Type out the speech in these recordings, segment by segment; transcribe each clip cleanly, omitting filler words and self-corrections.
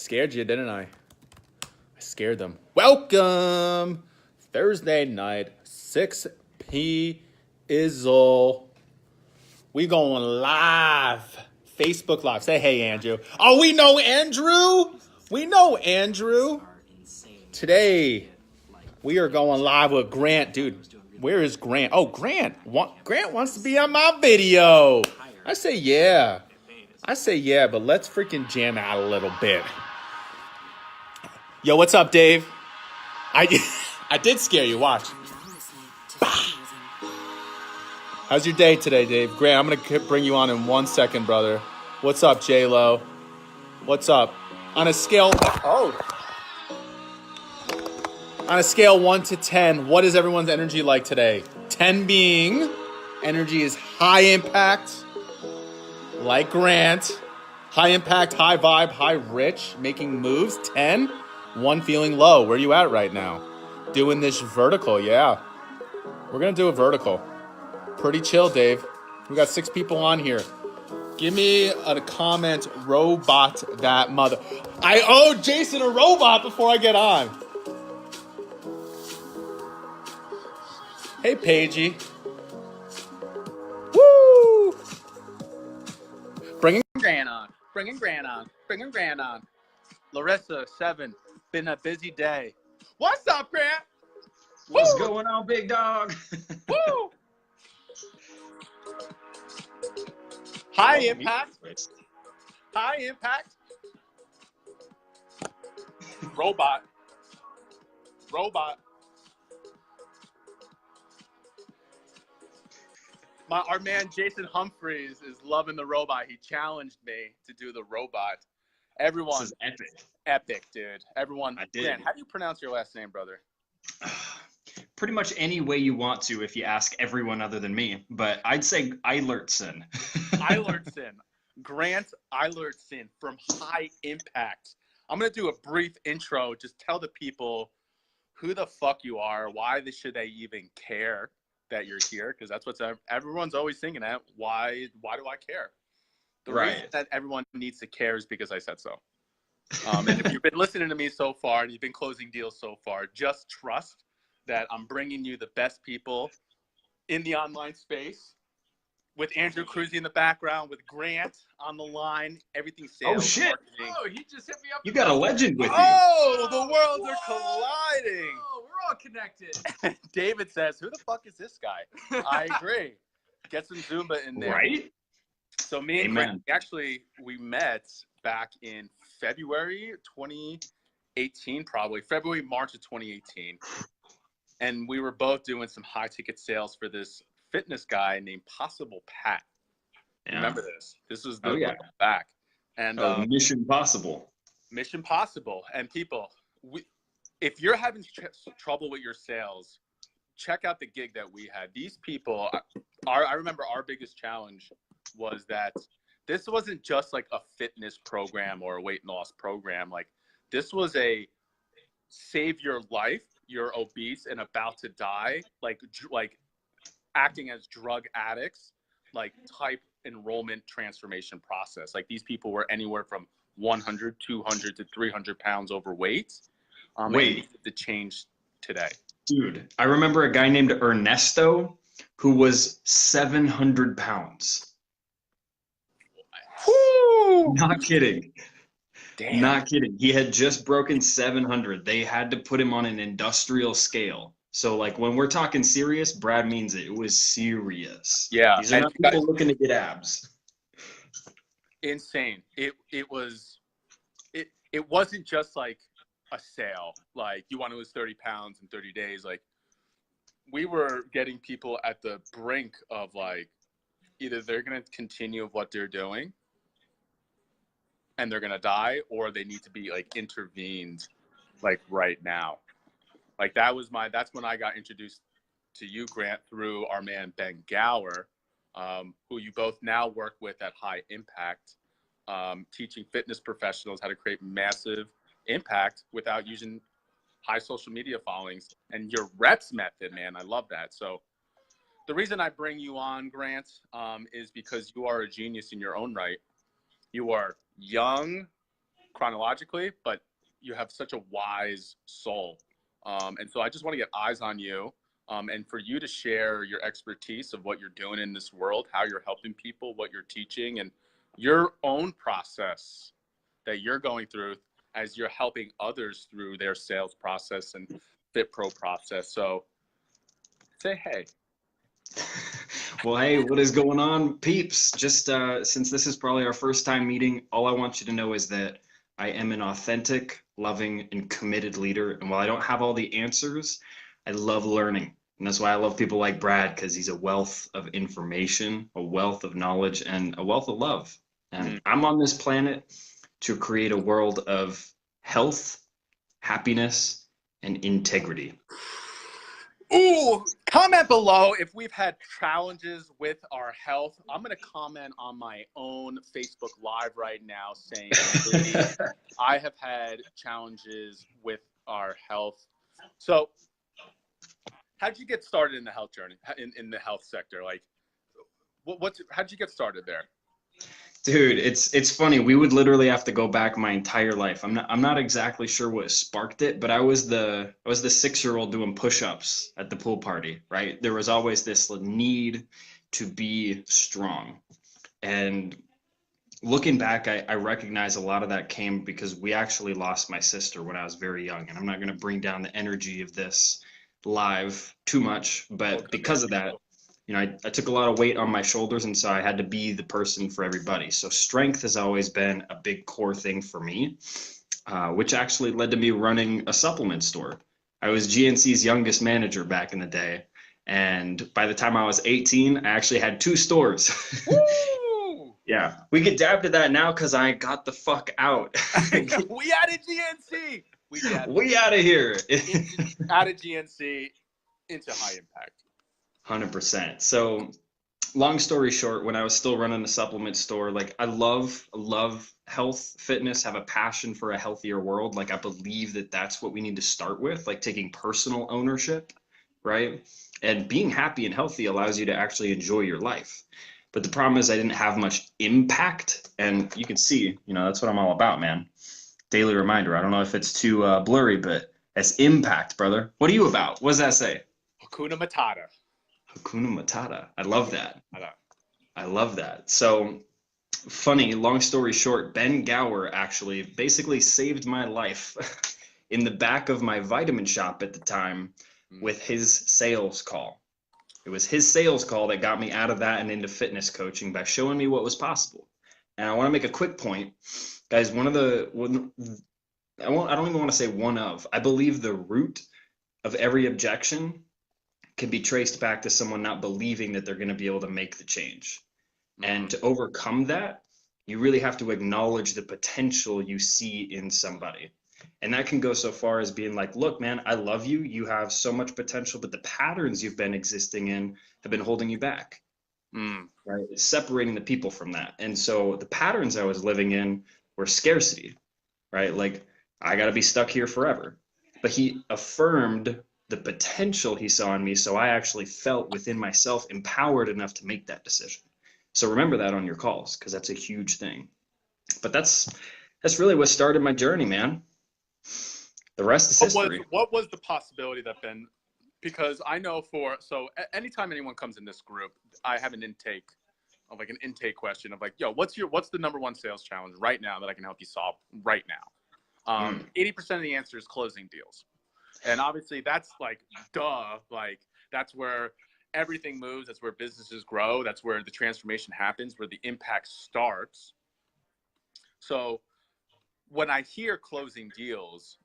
scared you, didn't I? I scared them. Welcome! Thursday night, 6 p.izzle. We going live. Facebook Live. Say hey, Andrew. Oh, we know Andrew. We know Andrew. Today, we are going live with Grant. Dude, where is Grant? Oh, Grant. Grant wants to be on my video. I say yeah. But let's freaking jam out a little bit. Yo, what's up, Dave? I did scare you. Watch. How's your day today, Dave? Grant, I'm gonna bring you on in 1 second, brother. What's up, J-Lo? What's up? On a scale 1 to 10, what is everyone's energy like today? 10 being energy is high impact, like Grant. High impact, high vibe, high rich, making moves. 10, 1 feeling low. Where are you at right now? Doing this vertical, yeah. We're gonna do a vertical. Pretty chill, Dave. We got 6 people on here. Give me a comment, robot that mother. I owe Jason a robot before I get on. Hey, Paigey. Woo! Bringing Grant on. Larissa, 7. Been a busy day. What's up, Grant? What's going on, big dog? Woo! High impact. Robot. Our man Jason Humphreys is loving the robot. He challenged me to do the robot. Everyone, This is epic. Epic, dude. Everyone. I did. Grant, how do you pronounce your last name, brother? Pretty much any way you want to if you ask everyone other than me, but I'd say Eilertson. Eilertson. Grant Eilertson from High Impact. I'm going to do a brief intro. Just tell the people who the fuck you are. Why should they even care that you're here? Because that's what everyone's always thinking at. Why do I care? The reason that everyone needs to care is because I said so. And if you've been listening to me so far and you've been closing deals so far, just trust that I'm bringing you the best people in the online space with Andrew Cruzy in the background, with Grant on the line, everything sales. Oh, shit. Marketing. Oh, he just hit me up. You got a legend with you. Oh, the worlds are colliding. Oh, we're all connected. David says, who the fuck is this guy? I agree. Get some Zumba in there. Right? So me and Grant, we met back in February 2018, probably. March of 2018. And we were both doing some high ticket sales for this fitness guy named Possible Pat. Yeah. Remember this? This was the back. And Mission Possible. Mission Possible. And people, if you're having trouble with your sales, check out the gig that we had. These people, I remember our biggest challenge was that this wasn't just like a fitness program or a weight loss program. Like, this was a save your life. You're obese and about to die, like acting as drug addicts, like type enrollment transformation process. Like, these people were anywhere from 100, 200 to 300 pounds overweight. Wait, to change today. Dude, I remember a guy named Ernesto who was 700 pounds. Woo! Not kidding. Damn. Not kidding. He had just broken 700. They had to put him on an industrial scale. So, like, when we're talking serious, Brad means it. It was serious. Yeah. These are not people looking to get abs. Insane. It wasn't just like a sale. Like, you want to lose 30 pounds in 30 days. Like, we were getting people at the brink of, like, either they're going to continue with what they're doing and they're going to die, or they need to be like intervened like right now. Like, that's when I got introduced to you, Grant, through our man, Ben Gower, who you both now work with at High Impact, teaching fitness professionals how to create massive impact without using high social media followings. And your reps method, man, I love that. So the reason I bring you on, Grant, is because you are a genius in your own right. You are young, chronologically, but you have such a wise soul. And so I just want to get eyes on you, and for you to share your expertise of what you're doing in this world, how you're helping people, what you're teaching, and your own process that you're going through as you're helping others through their sales process and Fit Pro process. So say hey. Well, hey, what is going on, peeps? Just since this is probably our first time meeting, all I want you to know is that I am an authentic, loving, and committed leader. And while I don't have all the answers, I love learning. And that's why I love people like Brad, because he's a wealth of information, a wealth of knowledge, and a wealth of love. And I'm on this planet to create a world of health, happiness, and integrity. Ooh, comment below if we've had challenges with our health. I'm going to comment on my own Facebook Live right now saying I have had challenges with our health. So how'd you get started in the health journey, in the health sector? Like, how'd you get started there? Dude, it's funny. We would literally have to go back my entire life. I'm not exactly sure what sparked it, but I was the 6-year-old doing push-ups at the pool party, right? There was always this need to be strong. And looking back, I recognize a lot of that came because we actually lost my sister when I was very young. And I'm not going to bring down the energy of this live too much, but because of that, you know, I took a lot of weight on my shoulders, and so I had to be the person for everybody. So strength has always been a big core thing for me, which actually led to me running a supplement store. I was GNC's youngest manager back in the day, and by the time I was 18, I actually had 2 stores. Woo! Yeah, we get dabbed to that now because I got the fuck out. We added GNC. We out of here. Added GNC into high impact. 100%. So long story short, when I was still running a supplement store, like I love health, fitness, have a passion for a healthier world. Like I believe that that's what we need to start with, like taking personal ownership, right? And being happy and healthy allows you to actually enjoy your life. But the problem is I didn't have much impact. And you can see, you know, that's what I'm all about, man. Daily reminder. I don't know if it's too blurry, but that's impact, brother. What are you about? What does that say? Hakuna Matata. Hakuna Matata. I love that. I love that. So funny, long story short, Ben Gower actually basically saved my life in the back of my vitamin shop at the time with his sales call. It was his sales call that got me out of that and into fitness coaching by showing me what was possible. And I want to make a quick point, guys. I don't even want to say one of. I believe the root of every objection can be traced back to someone not believing that they're going to be able to make the change. And to overcome that, you really have to acknowledge the potential you see in somebody. And that can go so far as being like, look, man, I love you. You have so much potential, but the patterns you've been existing in have been holding you back. Right? Separating the people from that. And so the patterns I was living in were scarcity, right? Like, I got to be stuck here forever. But he affirmed the potential he saw in me, so I actually felt within myself empowered enough to make that decision. So remember that on your calls, because that's a huge thing. But that's really what started my journey, man. The rest is history. What was the possibility that Ben, because I know anytime anyone comes in this group, I have an intake question of like, yo, what's the number one sales challenge right now that I can help you solve right now? 80% of the answer is closing deals. And obviously that's like, duh, like that's where everything moves. That's where businesses grow. That's where the transformation happens, where the impact starts. So when I hear closing deals,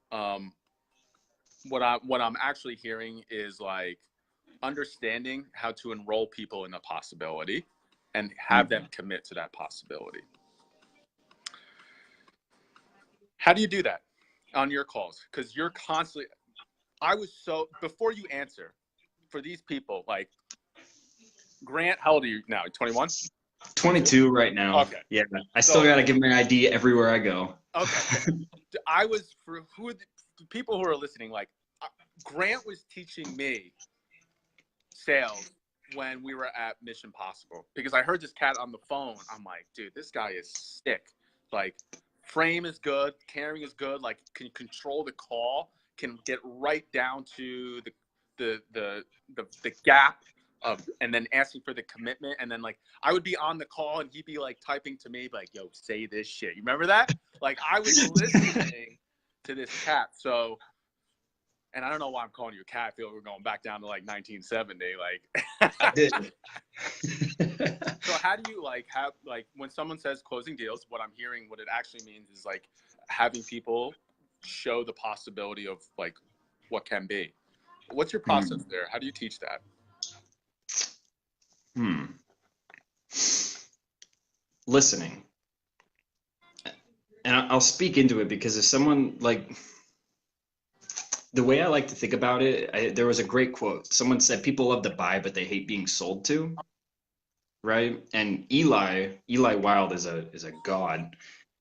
what I'm actually hearing is like understanding how to enroll people in a possibility and have them commit to that possibility. How do you do that on your calls? Because you're constantly, before you answer, for these people, like Grant, how old are you now? 21? 22 right now. Okay. Yeah. I still got to give my ID everywhere I go. Okay. For the people who are listening, like Grant was teaching me sales when we were at Mission Possible, because I heard this cat on the phone. I'm like, dude, this guy is sick. Like frame is good, caring is good, like can control the call, can get right down to the gap of, and then asking for the commitment, and then like I would be on the call and he'd be like typing to me like, yo, say this shit. You remember that? Like I was listening to this cat. So, and I don't know why I'm calling you a cat. I feel we're going back down to like 1970. Like I did. So how do you like have like when someone says closing deals, what I'm hearing, what it actually means is like having people show the possibility of like what can be. What's your process there? How do you teach that? Listening. And I'll speak into it because if someone like the way I like to think about it, there was a great quote. Someone said people love to buy, but they hate being sold to. Right? And Eli Wilde is a god.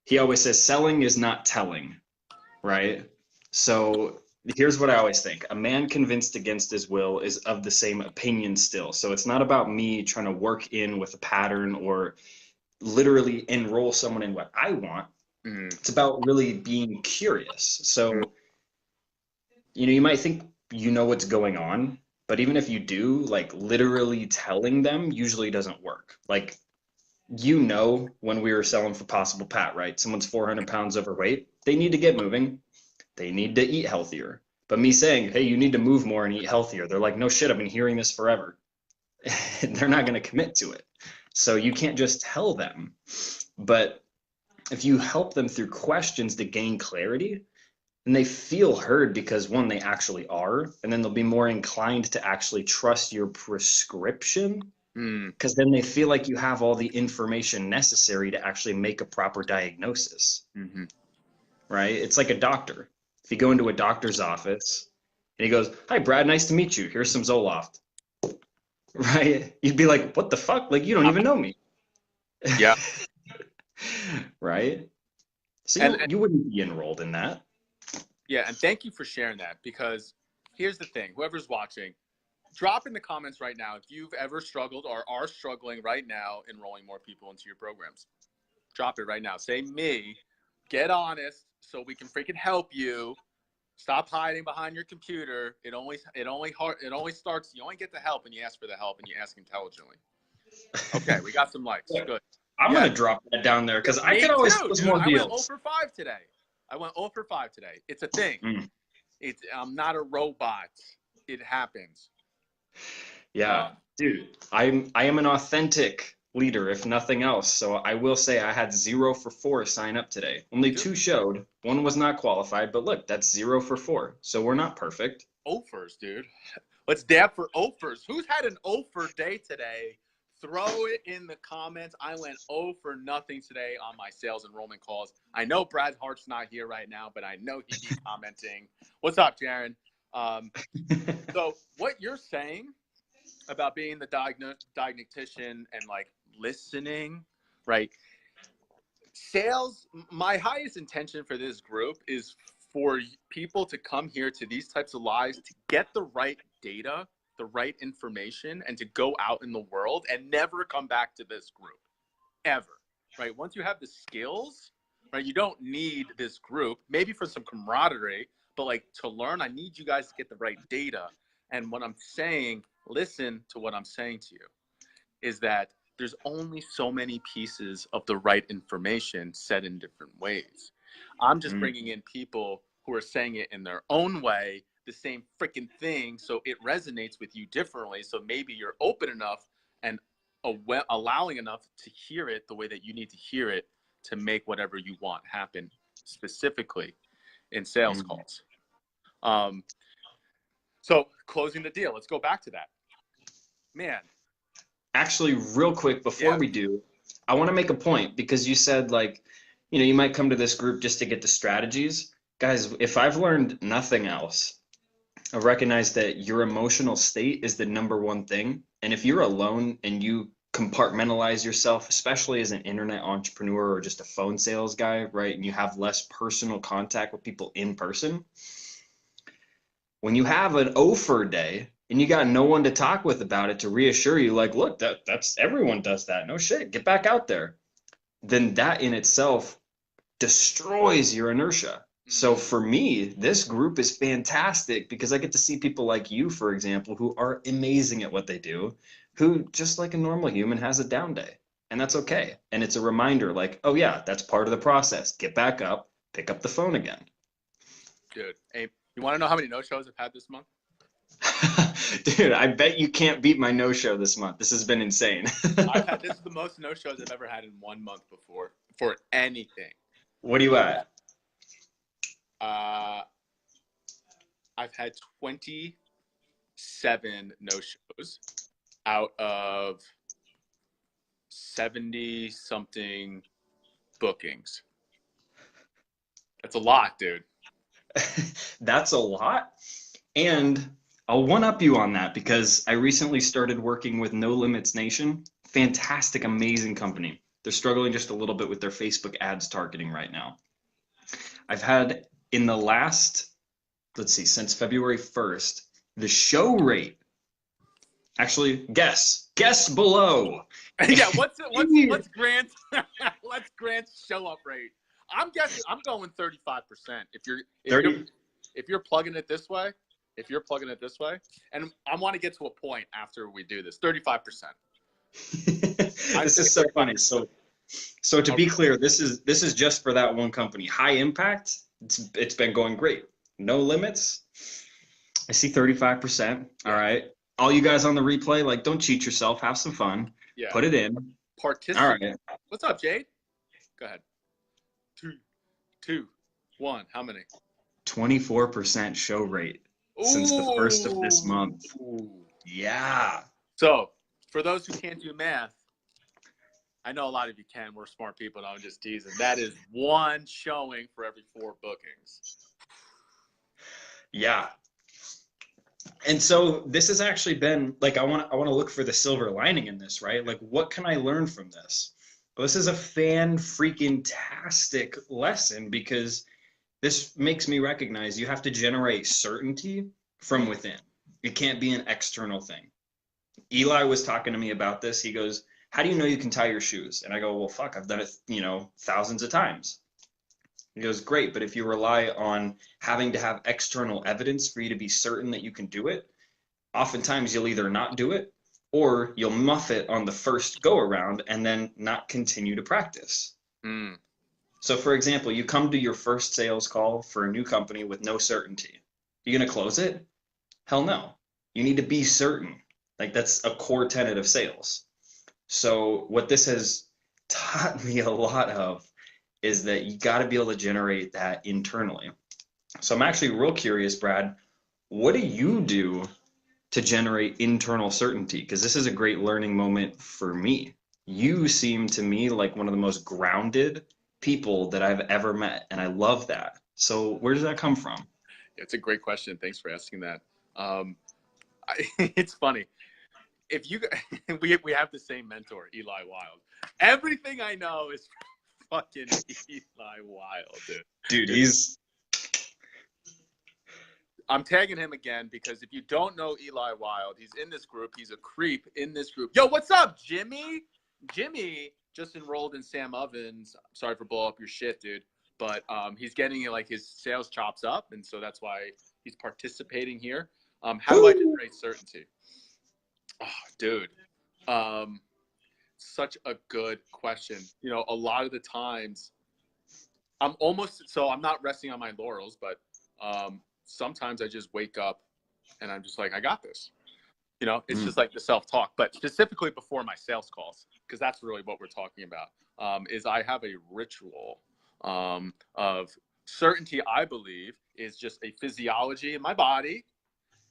He always says selling is not telling, right? So here's what I always think. A man convinced against his will is of the same opinion still. So it's not about me trying to work in with a pattern or literally enroll someone in what I want. It's about really being curious. So, you might think you know what's going on, but even if you do, like literally telling them usually doesn't work. Like, when we were selling for Possible Pat, right? Someone's 400 pounds overweight. They need to get moving. They need to eat healthier. But me saying, hey, you need to move more and eat healthier. They're like, no shit, I've been hearing this forever. They're not going to commit to it. So you can't just tell them. But if you help them through questions to gain clarity, and they feel heard because one, they actually are, and then they'll be more inclined to actually trust your prescription because then they feel like you have all the information necessary to actually make a proper diagnosis. Right? It's like a doctor. If you go into a doctor's office and he goes, hi, Brad, nice to meet you. Here's some Zoloft. Right? You'd be like, what the fuck? Like, you don't even know me. Yeah. Right? So you wouldn't be enrolled in that. Yeah, and thank you for sharing that, because here's the thing. Whoever's watching, drop in the comments right now if you've ever struggled or are struggling right now enrolling more people into your programs. Drop it right now. Say me. Get honest so we can freaking help you. Stop hiding behind your computer. It only starts, you only get the help when you ask for the help and you ask intelligently. Okay, we got some likes. Good. I'm going to drop that down there because I could always close more deals. I went 0 for 5 today. It's a thing. I'm not a robot. It happens. Yeah, dude, I am an authentic leader, if nothing else. So I will say I had 0 for 4 sign up today. Only 2 showed. 1 was not qualified, but look, that's 0 for 4. So we're not perfect. Offers, dude. Let's dab for offers. Who's had an offer day today? Throw it in the comments. I went 0 for nothing today on my sales enrollment calls. I know Brad Hart's not here right now, but I know he'd be commenting. What's up, Jaron? So what you're saying about being the diagnostician and like listening, right? Sales, my highest intention for this group is for people to come here to these types of lives to get the right data, the right information, and to go out in the world and never come back to this group ever, right? Once you have the skills, right, you don't need this group, maybe for some camaraderie, but like to learn, I need you guys to get the right data. And what I'm saying, listen to what I'm saying to you, is that there's only so many pieces of the right information said in different ways. I'm just bringing in people who are saying it in their own way, the same freaking thing, so it resonates with you differently. So maybe you're open enough and allowing enough to hear it the way that you need to hear it to make whatever you want happen, specifically in sales calls. So closing the deal, let's go back to that. Man. Actually, real quick, before we do, I want to make a point because you said like, you might come to this group just to get the strategies. Guys, if I've learned nothing else, I recognize that your emotional state is the #1 thing. And if you're alone and you compartmentalize yourself, especially as an internet entrepreneur or just a phone sales guy, right? And you have less personal contact with people in person. When you have an offer day and you got no one to talk with about it to reassure you, like, look, that's everyone does that. No shit, get back out there. Then that in itself destroys your inertia. So for me, this group is fantastic because I get to see people like you, for example, who are amazing at what they do, who just like a normal human has a down day. And that's okay. And it's a reminder like, oh yeah, that's part of the process. Get back up, pick up the phone again. Dude, hey, you want to know how many no-shows I've had this month? Dude, I bet you can't beat my no-show this month. This has been insane. This is the most no-shows I've ever had in 1 month before for anything. What are you at? I've had 27 no-shows out of 70-something bookings. That's a lot, dude. That's a lot. And I'll one-up you on that because I recently started working with No Limits Nation. Fantastic, amazing company. They're struggling just a little bit with their Facebook ads targeting right now. I've had in the last, let's see, since February 1st, the show rate, actually, guess below. Yeah, what's Grant's show up rate? I'm guessing I'm going 35%. If you're plugging it this way, and I want to get to a point after we do this, 35%. This is so funny. So to be clear, this is just for that one company. High Impact, it's been going great. No Limits, I see 35%. All right. All you guys on the replay, like, don't cheat yourself. Have some fun. Yeah. Put it in. Participate. All right. What's up, Jade? Go ahead. 2, 1. How many? 24% show rate since the first of this month. Ooh. Yeah. So, for those who can't do math, I know a lot of you can. We're smart people, and I'm just teasing. That is 1 showing for every 4 bookings. Yeah. And so this has actually been like, I want to look for the silver lining in this, right? Like, what can I learn from this? Well, this is a fan-freaking-tastic lesson because this makes me recognize you have to generate certainty from within. It can't be an external thing. Eli was talking to me about this. He goes, how do you know you can tie your shoes? And I go, well, fuck, I've done it, thousands of times. He goes, great, but if you rely on having to have external evidence for you to be certain that you can do it, oftentimes you'll either not do it or you'll muff it on the first go around and then not continue to practice. Mm. So for example, you come to your first sales call for a new company with no certainty. You gonna close it? Hell no. You need to be certain. Like, that's a core tenet of sales. So what this has taught me a lot of is that you got to be able to generate that internally. So I'm actually real curious, Brad, what do you do to generate internal certainty? Because this is a great learning moment for me. You seem to me like one of the most grounded people that I've ever met, and I love that. So where does that come from? It's a great question. Thanks for asking that. It's funny. If you we have the same mentor, Eli Wild. Everything I know is fucking Eli Wild, dude. I'm tagging him again because if you don't know Eli Wild, he's in this group. He's a creep in this group. Yo, what's up, Jimmy? Jimmy just enrolled in Sam Ovens. Sorry for blowing up your shit, dude. But he's getting like his sales chops up, and so that's why he's participating here. How do I generate certainty? Oh, dude. Such a good question. A lot of the times I'm not resting on my laurels, but sometimes I just wake up and I'm just like, I got this. It's just like the self-talk, but specifically before my sales calls, because that's really what we're talking about, is I have a ritual of certainty. I believe is just a physiology in my body,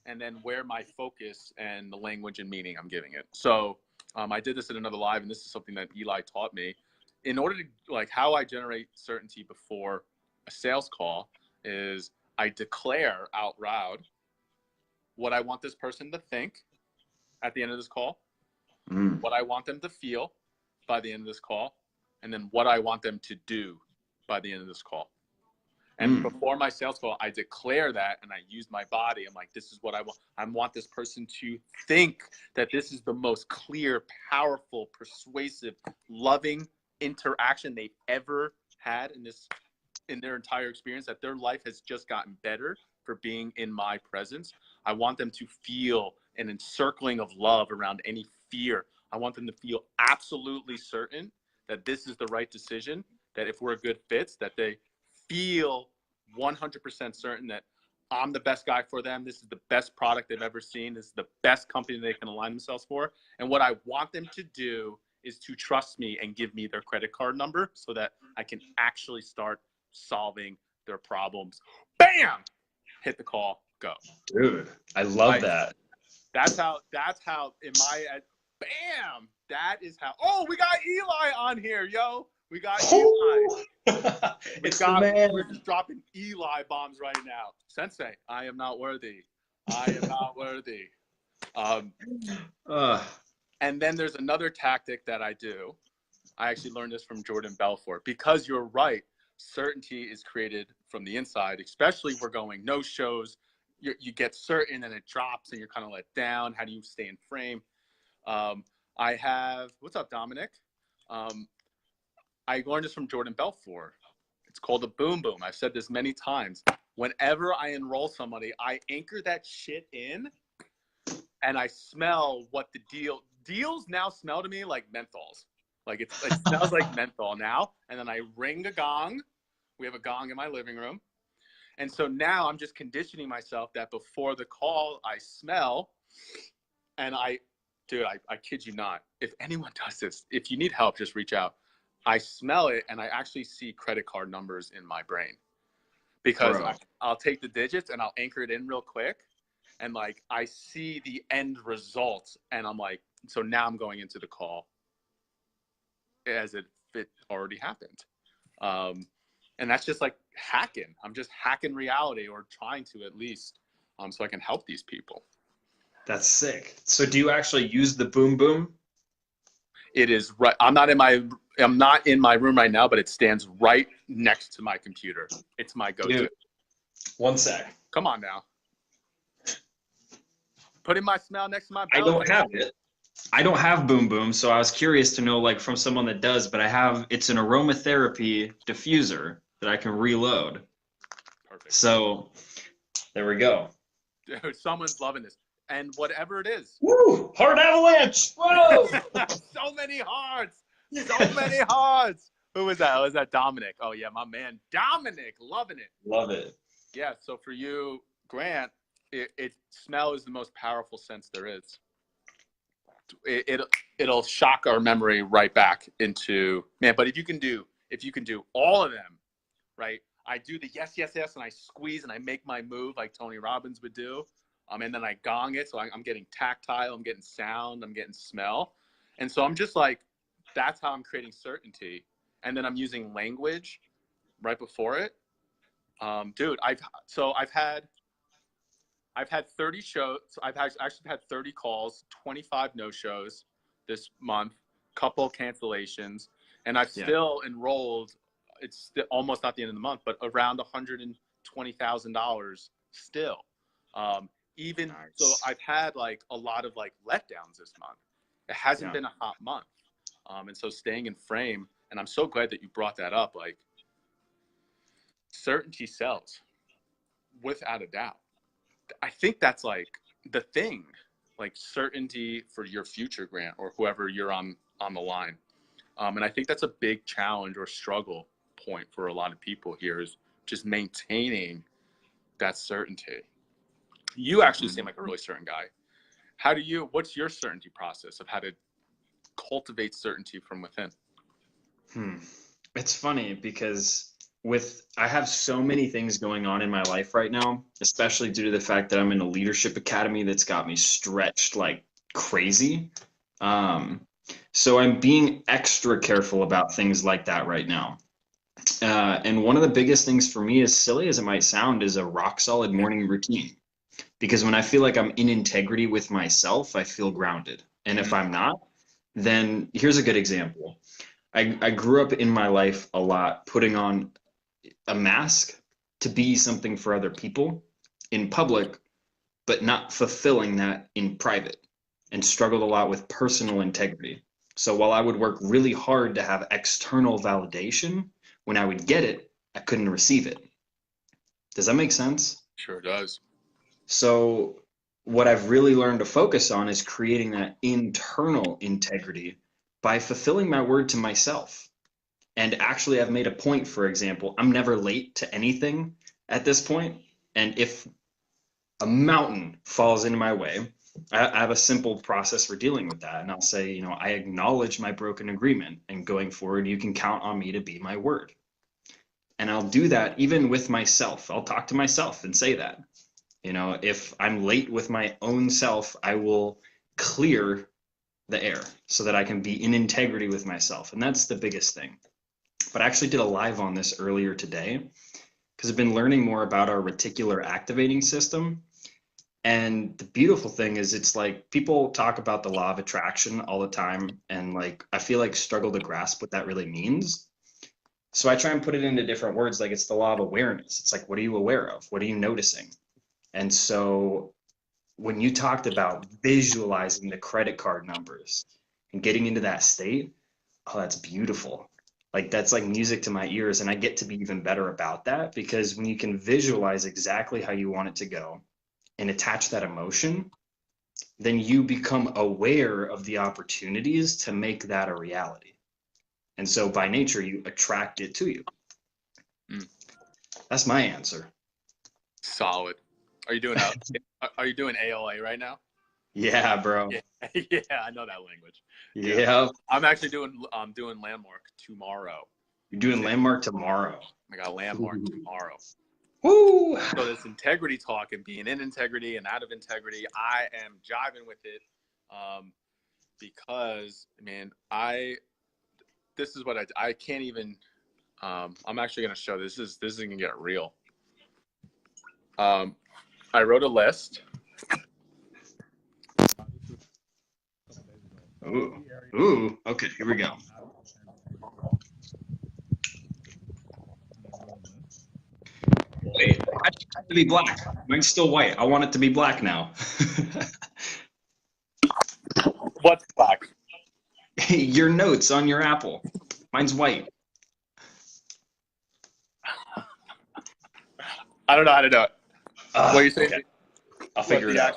and then where my focus and the language and meaning I'm giving it. So I did this in another live, and this is something that Eli taught me. In order to, how I generate certainty before a sales call is I declare out loud what I want this person to think at the end of this call, what I want them to feel by the end of this call, and then what I want them to do by the end of this call. And before my sales call, I declare that, and I use my body. I'm like, this is what I want. I want this person to think that this is the most clear, powerful, persuasive, loving interaction they've ever had in their entire experience, that their life has just gotten better for being in my presence. I want them to feel an encircling of love around any fear. I want them to feel absolutely certain that this is the right decision, that if we're a good fit, that they feel 100% certain that I'm the best guy for them. This is the best product they've ever seen. This is the best company they can align themselves for. And what I want them to do is to trust me and give me their credit card number so that I can actually start solving their problems. Bam! Hit the call, go. Dude, I love that. That's how in my, bam! That is how, oh, we got Eli on here, yo. We got Eli. We're just dropping Eli bombs right now. Sensei, I am not worthy. I am not worthy. And then there's another tactic that I do. I actually learned this from Jordan Belfort. Because you're right, certainty is created from the inside, especially if we're going no shows. You get certain and it drops and you're kind of let down. How do you stay in frame? I have, what's up, Dominic? I learned this from Jordan Belfort. It's called a boom boom. I've said this many times. Whenever I enroll somebody, I anchor that shit in and I smell what the deals now smell to me like menthols. Like it smells like menthol now. And then I ring a gong. We have a gong in my living room. And so now I'm just conditioning myself that before the call, I smell. And I kid you not. If anyone does this, if you need help, just reach out. I smell it and I actually see credit card numbers in my brain. Because I'll take the digits and I'll anchor it in real quick. And like I see the end results and I'm like, so now I'm going into the call as if it already happened. And that's just like hacking. I'm just hacking reality, or trying to at least, so I can help these people. That's sick. So do you actually use the boom boom? It is right. I'm not in my room right now, but it stands right next to my computer. It's my go-to. Dude, one sec. Come on now. Putting my smell next to my belly. I don't have it. I don't have boom boom, so I was curious to know, like, from someone that does, but it's an aromatherapy diffuser that I can reload. Perfect. So there we go. Dude, someone's loving this. And whatever it is. Woo! Heart avalanche! Whoa! So many hearts! So many hearts! Who was that? Was that Dominic? Oh, yeah, my man Dominic. Loving it. Love it. Yeah, so for you, Grant, smell is the most powerful sense there is. It'll shock our memory right back into, man, but if you can do all of them, right? I do the yes, yes, yes, and I squeeze and I make my move like Tony Robbins would do. And then I gong it, so I'm getting tactile, I'm getting sound, I'm getting smell. And so I'm just like, that's how I'm creating certainty. And then I'm using language right before it. Dude, I've had 30 shows. I've actually had 30 calls, 25 no-shows this month, couple cancellations, and I've still enrolled. It's almost not the end of the month, but around $120,000 still. Nice. So I've had like a lot of like letdowns this month. It hasn't been a hot month. And so staying in frame, and I'm so glad that you brought that up. Like, certainty sells without a doubt. I think that's like the thing, like certainty for your future, Grant, or whoever you're on the line. And I think that's a big challenge or struggle point for a lot of people here, is just maintaining that certainty. You actually seem like a really certain guy. What's your certainty process of how to cultivate certainty from within? It's funny because I have so many things going on in my life right now, especially due to the fact that I'm in a leadership academy that's got me stretched like crazy. So I'm being extra careful about things like that right now. And one of the biggest things for me, as silly as it might sound, is a rock solid morning routine. Because when I feel like I'm in integrity with myself, I feel grounded. And if I'm not, then here's a good example. I grew up in my life a lot putting on a mask to be something for other people in public, but not fulfilling that in private, and struggled a lot with personal integrity. So while I would work really hard to have external validation, when I would get it, I couldn't receive it. Does that make sense? Sure does. So what I've really learned to focus on is creating that internal integrity by fulfilling my word to myself. And actually, I've made a point, for example, I'm never late to anything at this point. And if a mountain falls in my way, I have a simple process for dealing with that. And I'll say, you know, I acknowledge my broken agreement, and going forward, you can count on me to be my word. And I'll do that even with myself. I'll talk to myself and say that. You know, if I'm late with my own self, I will clear the air so that I can be in integrity with myself. And that's the biggest thing. But I actually did a live on this earlier today because I've been learning more about our reticular activating system. And the beautiful thing is, it's like people talk about the law of attraction all the time, and like I feel like struggle to grasp what that really means. So I try and put it into different words, like it's the law of awareness. It's like, what are you aware of? What are you noticing? And so when you talked about visualizing the credit card numbers and getting into that state, oh, that's beautiful. Like that's like music to my ears. And I get to be even better about that, because when you can visualize exactly how you want it to go and attach that emotion, then you become aware of the opportunities to make that a reality. And so by nature, you attract it to you. That's my answer. Solid. Are you doing ALA right now? Yeah, bro. Yeah, I know that language. Yeah. I'm actually doing Landmark tomorrow. You're doing Landmark tomorrow. I got Landmark tomorrow. Woo! So this integrity talk and being in integrity and out of integrity, I am jiving with it, because man, this is what I can't even. I'm actually gonna show this is gonna get real. I wrote a list. Ooh. Okay, here we go. Wait, I want it to be black. Mine's still white. I want it to be black now. What's black? Your notes on your Apple. Mine's white. I don't know how to do it. What are you saying? Okay. I'll figure it out.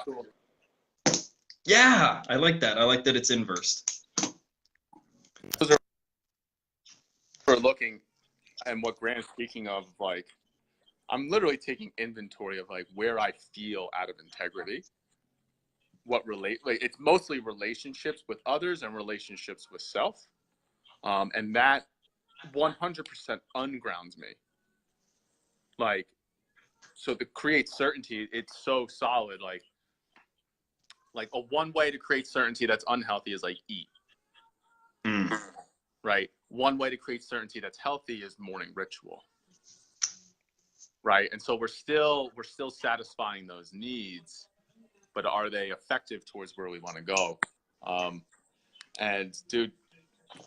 Yeah, I like that. I like that it's inversed. For looking, and what Grant's speaking of, like, I'm literally taking inventory of like where I feel out of integrity. It's mostly relationships with others and relationships with self, and that 100% ungrounds me. Like, so to create certainty, it's so solid. Like a one way to create certainty that's unhealthy is like eat. Right. One way to create certainty that's healthy is morning ritual. Right. And so we're still satisfying those needs, but are they effective towards where we want to go? And dude,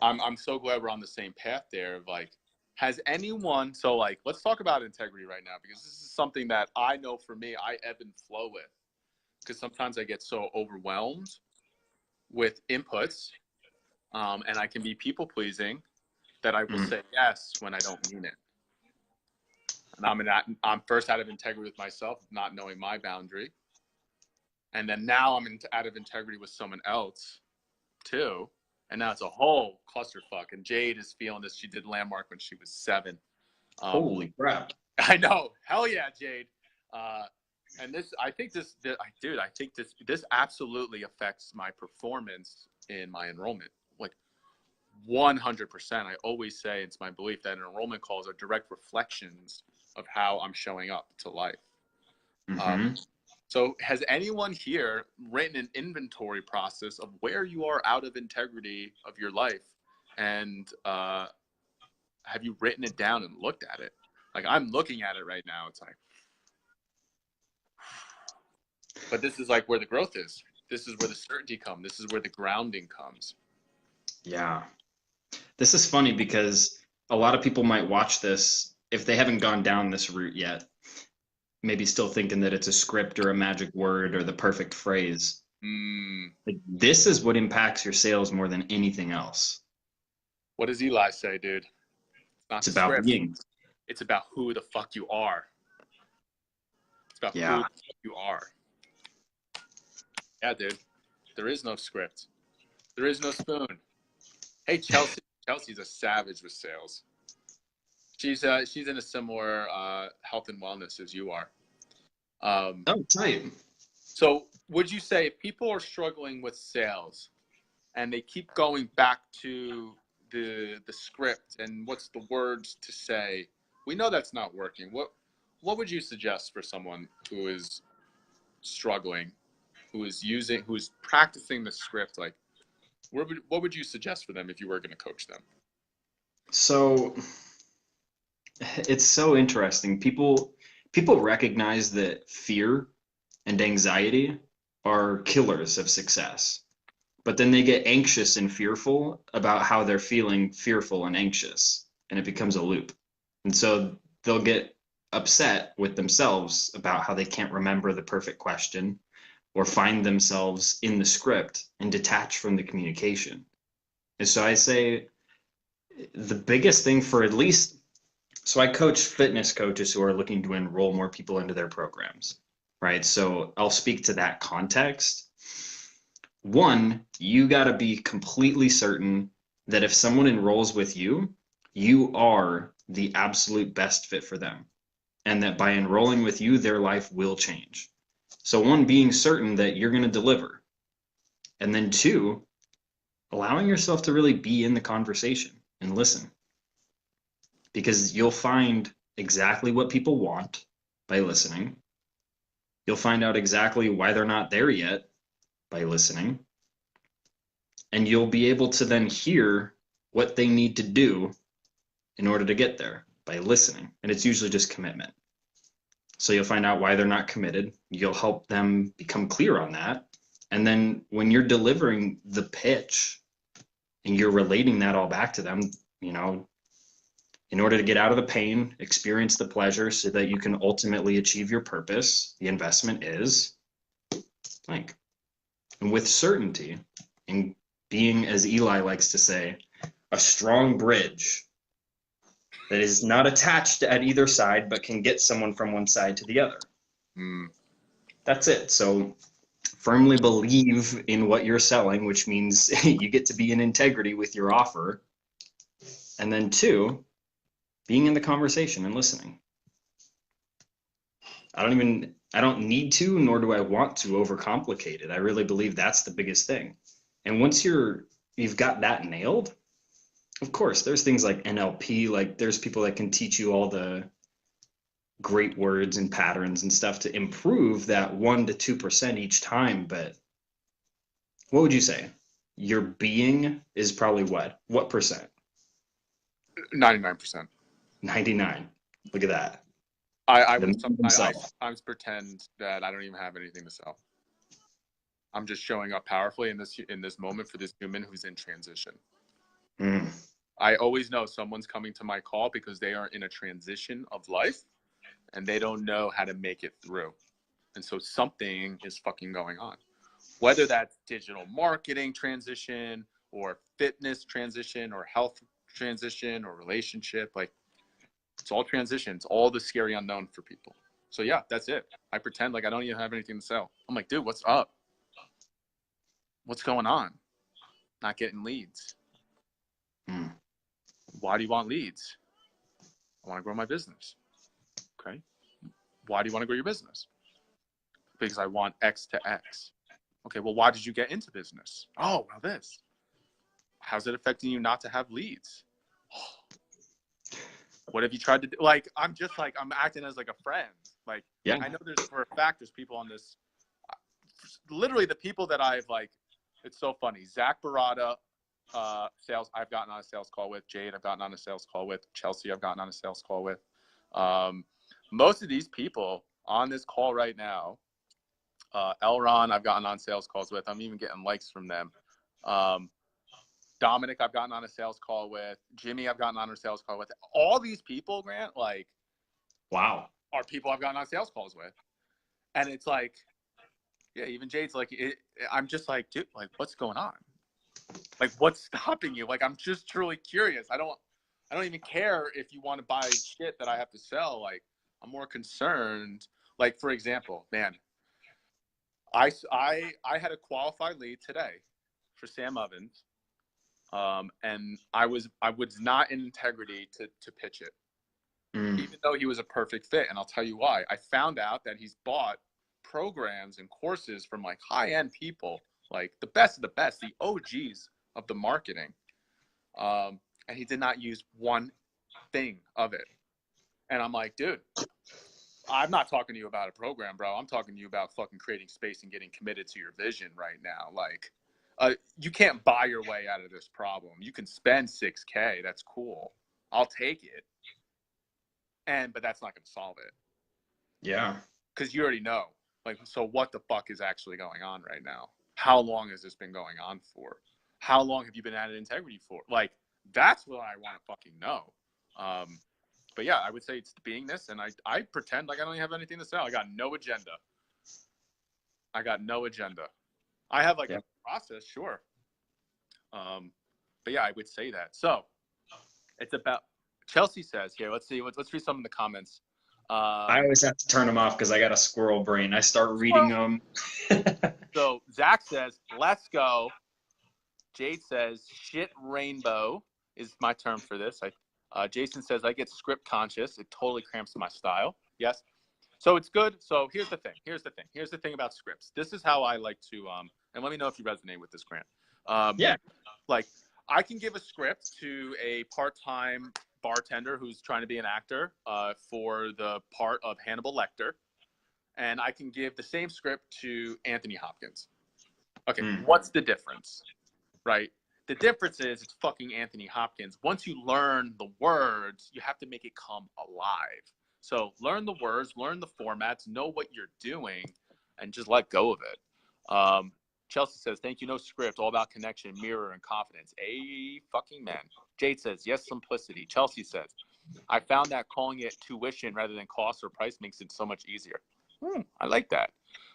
I'm so glad we're on the same path there. Like, has anyone, so like, let's talk about integrity right now, because this is something that I know for me, I ebb and flow with, because sometimes I get so overwhelmed with inputs, and I can be people pleasing that I will say yes when I don't mean it. And I'm first out of integrity with myself, not knowing my boundary. And then now I'm out of integrity with someone else too. And now it's a whole clusterfuck. And Jade is feeling this. She did Landmark when she was 7. Holy crap. I know. Hell yeah, Jade. And this absolutely affects my performance in my enrollment. Like 100%. I always say it's my belief that enrollment calls are direct reflections of how I'm showing up to life. So has anyone here written an inventory process of where you are out of integrity of your life? And have you written it down and looked at it? Like, I'm looking at it right now. It's like, but this is like where the growth is. This is where the certainty comes. This is where the grounding comes. Yeah. This is funny because a lot of people might watch this if they haven't gone down this route yet, maybe still thinking that it's a script or a magic word or the perfect phrase. Like, this is what impacts your sales more than anything else. What does Eli say, dude? Not It's the about script. being. It's about who the fuck you are. It's about who the fuck you are. Yeah, dude. There is no script. There is no spoon. Hey, Chelsea. Chelsea's a savage with sales. She's in a similar health and wellness as you are. Oh, tight. So would you say if people are struggling with sales and they keep going back to the script and what's the words to say, we know that's not working. What would you suggest for someone who is struggling, who's practicing the script? Like, what would you suggest for them if you were going to coach them? So it's so interesting. People recognize that fear and anxiety are killers of success. But then they get anxious and fearful about how they're feeling fearful and anxious, and it becomes a loop. And so they'll get upset with themselves about how they can't remember the perfect question or find themselves in the script and detach from the communication. And so I say the biggest thing for at least, so I coach fitness coaches who are looking to enroll more people into their programs, right? So I'll speak to that context. One, you got to be completely certain that if someone enrolls with you, you are the absolute best fit for them. And that by enrolling with you, their life will change. So one, being certain that you're going to deliver. And then two, allowing yourself to really be in the conversation and listen. Because you'll find exactly what people want by listening. You'll find out exactly why they're not there yet by listening. And you'll be able to then hear what they need to do in order to get there by listening. And it's usually just commitment. So you'll find out why they're not committed. You'll help them become clear on that. And then when you're delivering the pitch and you're relating that all back to them, you know, in order to get out of the pain, experience the pleasure so that you can ultimately achieve your purpose, the investment is blank. And with certainty, and being, as Eli likes to say, a strong bridge that is not attached at either side, but can get someone from one side to the other. That's it. So firmly believe in what you're selling, which means you get to be in integrity with your offer. And then two, being in the conversation and listening. I don't need to, nor do I want to overcomplicate it. I really believe that's the biggest thing. And once you've got that nailed, of course, there's things like NLP, like there's people that can teach you all the great words and patterns and stuff to improve that 1% to 2% each time. But what would you say? Your being is probably what? What percent? 99%. 99. Look at that. I sometimes pretend that I don't even have anything to sell. I'm just showing up powerfully in this moment for this human who's in transition. I always know someone's coming to my call because they are in a transition of life and they don't know how to make it through. And so something is fucking going on. Whether that's digital marketing transition or fitness transition or health transition or relationship, like it's all transitions, all the scary unknown for people. So yeah, that's it. I pretend like I don't even have anything to sell. I'm like, dude, what's up? What's going on? Not getting leads. Why do you want leads? I want to grow my business. Okay. Why do you want to grow your business? Because I want X to X. Okay, well, why did you get into business? Oh, well, this. How's it affecting you not to have leads? What have you tried to do? Like, I'm acting as like a friend. Like, yeah. I know for a fact there's people on this, literally the people that I've like, it's so funny. Zach Barada, sales, I've gotten on a sales call with. Jade, I've gotten on a sales call with. Chelsea, I've gotten on a sales call with. Most of these people on this call right now, Elron, I've gotten on sales calls with. I'm even getting likes from them. Dominic, I've gotten on a sales call with. Jimmy, I've gotten on a sales call with. All these people, Grant, like, wow, are people I've gotten on sales calls with. And it's like, yeah, even Jade's like, I'm just like, dude, like, what's going on? Like, what's stopping you? Like, I'm just truly curious. I don't even care if you want to buy shit that I have to sell. Like, I'm more concerned. Like, for example, man, I had a qualified lead today for Sam Ovens, and I was not in integrity to pitch it, even though he was a perfect fit. And I'll tell you why. I found out that he's bought programs and courses from like high-end people, like the best of the best, the OGs of the marketing, and he did not use one thing of it. And I'm like, dude, I'm not talking to you about a program, bro. I'm talking to you about fucking creating space and getting committed to your vision right now. Like, you can't buy your way out of this problem. You can spend $6K. That's cool. I'll take it. But that's not going to solve it. Yeah. Because you already know. Like, so what the fuck is actually going on right now? How long has this been going on for? How long have you been at integrity for? Like, that's what I want to fucking know. But yeah, I would say it's the beingness, and I pretend like I don't even have anything to sell. I got no agenda. I have like a process, sure. But yeah, I would say that. So it's about, Chelsea says here, let's read some of the comments. I always have to turn them off because I got a squirrel brain. I start reading them. So Zach says, let's go. Jade says, shit rainbow is my term for this. Jason says, I get script conscious. It totally cramps my style. Yes. So it's good. So here's the thing about scripts. This is how I like to, and let me know if you resonate with this, Grant. Yeah. Like, I can give a script to a part-time bartender who's trying to be an actor for the part of Hannibal Lecter. And I can give the same script to Anthony Hopkins. Okay, what's the difference? Right? The difference is it's fucking Anthony Hopkins. Once you learn the words, you have to make it come alive. So learn the words, learn the formats, know what you're doing, and just let go of it. Chelsea says, thank you, no script, all about connection, mirror, and confidence. A fucking man. Jade says, yes, simplicity. Chelsea says, I found that calling it tuition rather than cost or price makes it so much easier. I like that.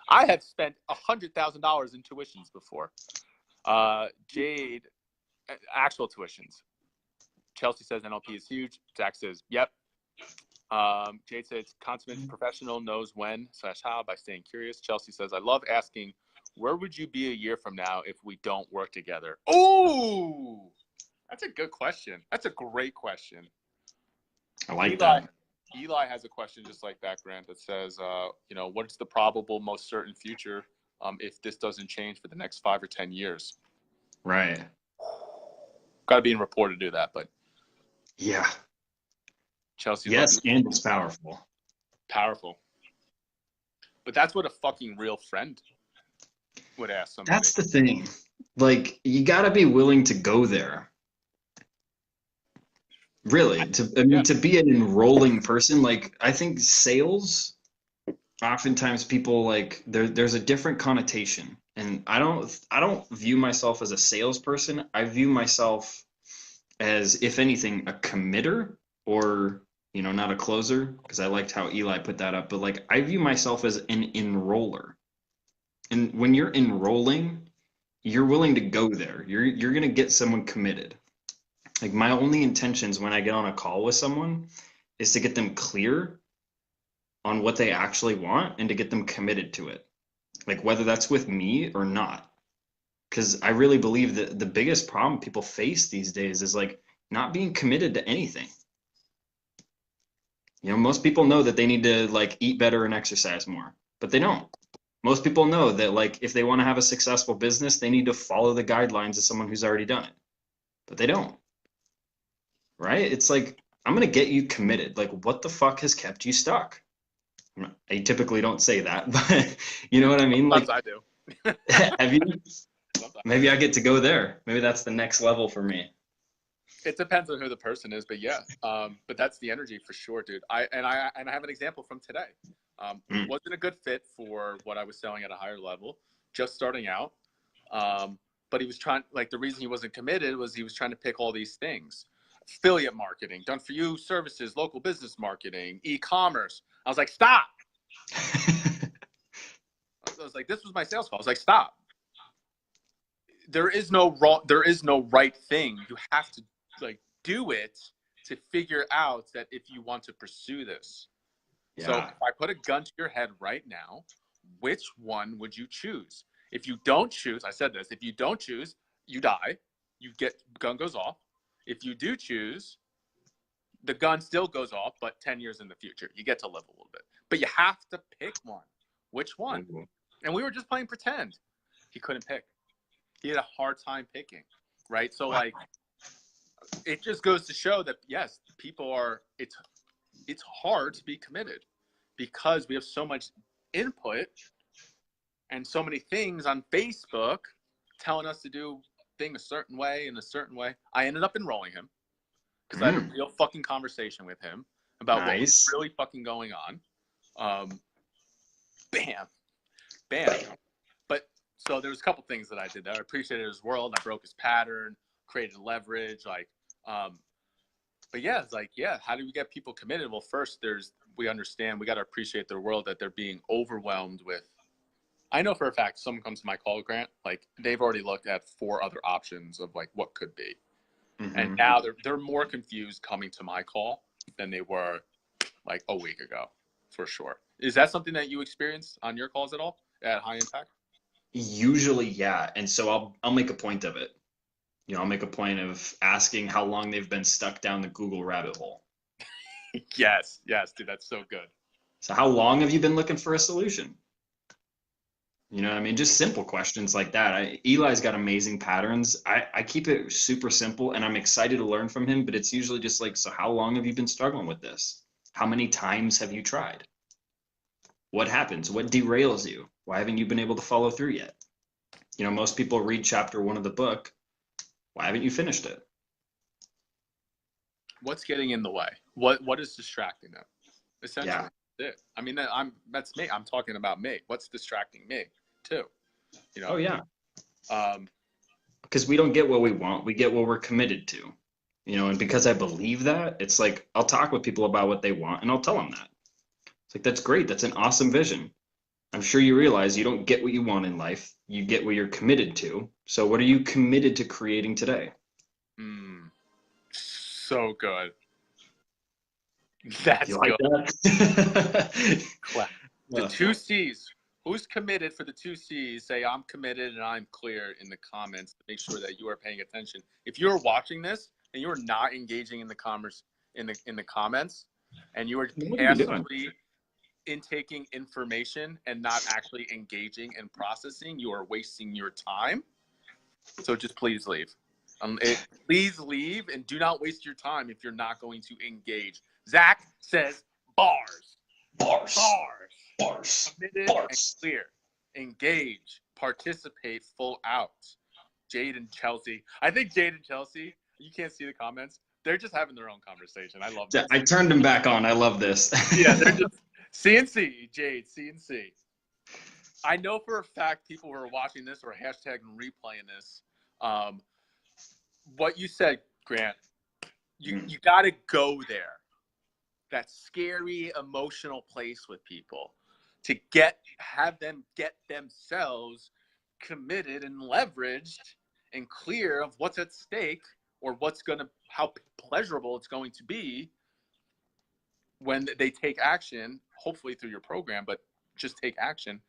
I have spent $100,000 in tuitions before. Jade, actual tuitions. Chelsea says NLP is huge. Zach says, yep. Jade says, consummate professional knows when / how by staying curious. Chelsea says, I love asking, where would you be a year from now if we don't work together? Oh, that's a good question. That's a great question. I like that. Eli has a question just like that, Grant, that says, what's the probable most certain future if this doesn't change for the next 5 or 10 years? Right. Got to be in rapport to do that, but yeah. Chelsea. Yes, and it's powerful. Powerful. But that's what a fucking real friend would ask somebody. That's the thing. Like, you got to be willing to go there. Really, to be an enrolling person, like, I think sales, oftentimes people like there's a different connotation, and I don't view myself as a salesperson. I view myself as, if anything, a committer, or not a closer, because I liked how Eli put that up. But like, I view myself as an enroller, and when you're enrolling, you're willing to go there. You're gonna get someone committed. Like, my only intentions when I get on a call with someone is to get them clear on what they actually want and to get them committed to it. Like, whether that's with me or not. Because I really believe that the biggest problem people face these days is like not being committed to anything. Most people know that they need to like eat better and exercise more, but they don't. Most people know that like if they want to have a successful business, they need to follow the guidelines of someone who's already done it, but they don't. Right? It's like, I'm going to get you committed. Like, what the fuck has kept you stuck? I typically don't say that, but you know what I mean? Like, I do. Have you? Maybe I get to go there. Maybe that's the next level for me. It depends on who the person is, but yeah. But that's the energy for sure, dude. I have an example from today. Wasn't a good fit for what I was selling at a higher level, just starting out. But he was trying, like, the reason he wasn't committed was he was trying to pick all these things. Affiliate marketing, done for you services, local business marketing, e-commerce. I was like, stop. I was like, this was my sales call. I was like, stop. There is no wrong, there is no right thing. You have to like do it to figure out that if you want to pursue this. Yeah. So if I put a gun to your head right now, which one would you choose? If you don't choose, I said this, if you don't choose, you die. Gun goes off. If you do choose, the gun still goes off, but 10 years in the future, you get to live a little bit. But you have to pick one. Which one? Ooh. And we were just playing pretend. He couldn't pick. He had a hard time picking, right? So, like, it just goes to show that, yes, people are, it's hard to be committed because we have so much input and so many things on Facebook telling us to do things a certain way in a certain way. I ended up enrolling him because I had a real fucking conversation with him about what was really fucking going on. Bam. But so there was a couple things that I did there. I appreciated his world. I broke his pattern, created leverage. Like, but yeah, it's like, yeah, how do we get people committed? Well, first we understand we got to appreciate their world, that they're being overwhelmed with. I know for a fact someone comes to my call, Grant, like they've already looked at 4 other options of like what could be. Mm-hmm. And now they're more confused coming to my call than they were like a week ago, for sure. Is that something that you experienced on your calls at all at High Impact? Usually, yeah. And so I'll make a point of it. You know, I'll make a point of asking how long they've been stuck down the Google rabbit hole. Yes, dude, that's so good. So how long have you been looking for a solution? You know what I mean? Just simple questions like that. Eli's got amazing patterns. I keep it super simple, and I'm excited to learn from him, but it's usually just like, so how long have you been struggling with this? How many times have you tried? What happens? What derails you? Why haven't you been able to follow through yet? You know, most people read chapter 1 of the book. Why haven't you finished it? What's getting in the way? What is distracting them? Essentially, yeah. That's it. I mean, that's me. I'm talking about me. What's distracting me too? You know? Oh yeah. Because we don't get what we want. We get what we're committed to. You know, and because I believe that, it's like I'll talk with people about what they want, and I'll tell them that. It's like, that's great. That's an awesome vision. I'm sure you realize you don't get what you want in life. You get what you're committed to. So what are you committed to creating today? So good. That's like good. That? The 2 C's. Who's committed for the 2 C's? Say, I'm committed and I'm clear in the comments to make sure that you are paying attention. If you're watching this and you're not engaging in the comments and you are passively intaking information and not actually engaging and processing, you are wasting your time. So just please leave. Please leave and do not waste your time if you're not going to engage. Zach says bars. Committed and clear. Engage. Participate full out. Jade and Chelsea. I think Jade and Chelsea, you can't see the comments. They're just having their own conversation. I love this. I turned them back on. I love this. Yeah, they're just CNC, Jade, CNC. I know for a fact people who are watching this or hashtag replaying this, what you said, Grant, you got to go there. That scary emotional place with people to have them get themselves committed and leveraged and clear of what's at stake or how pleasurable it's going to be when they take action, hopefully through your program, but just take action.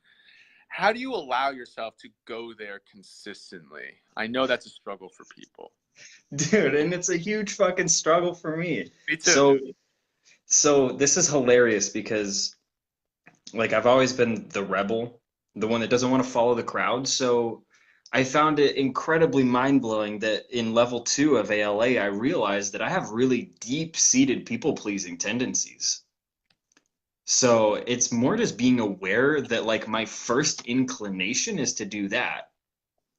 How do you allow yourself to go there consistently? I know that's a struggle for people. Dude, and it's a huge fucking struggle for me. Me too. So this is hilarious because, like, I've always been the rebel, the one that doesn't want to follow the crowd. So I found it incredibly mind-blowing that in level 2 of ALA, I realized that I have really deep-seated people-pleasing tendencies. So it's more just being aware that, like, my first inclination is to do that.